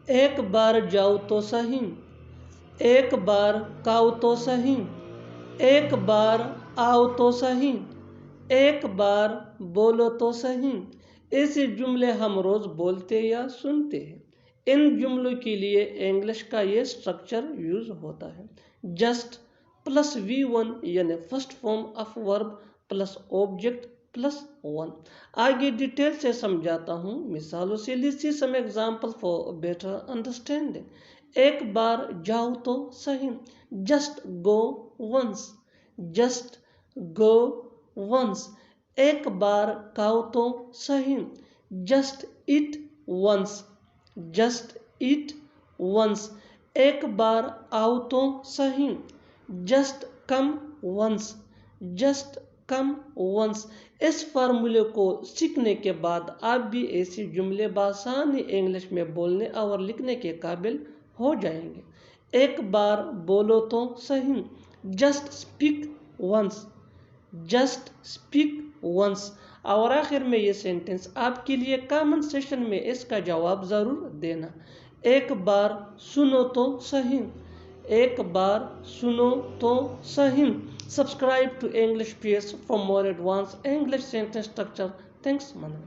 ایک بار جاؤ تو سہی، ایک بار کاؤ تو سہی، ایک بار آؤ تو سہی، ایک بار بولو تو سہی۔ ایسے جملے ہم روز بولتے یا سنتے ہیں۔ ان جملوں کے لیے انگلش کا یہ سٹرکچر یوز ہوتا ہے: جسٹ پلس V1 یعنی first form of verb plus object plus 1۔ آگے ڈیٹیل سے سمجھاتا ہوں مثالوں سے۔ Let's see some example for better understanding. ایک بار جاؤ تو سہی، just go once, just go once. ایک بار کھاؤ تو سہی، just eat once, just eat once. ایک بار آؤ تو سہی، just come once, just come once. اس فارمولے کو سیکھنے کے بعد آپ بھی ایسے جملے بآسانی انگلش میں بولنے اور لکھنے کے قابل ہو جائیں گے۔ ایک بار بولو تو سہی، just speak once, just speak once. اور آخر میں یہ سینٹنس آپ کے لیے کامنٹ سیشن میں اس کا جواب ضرور دینا: ایک بار سنو تو سہی، ایک بار سنو تو سہی۔ Subscribe to English Peers for more advanced English sentence structure. Thanks, Manu.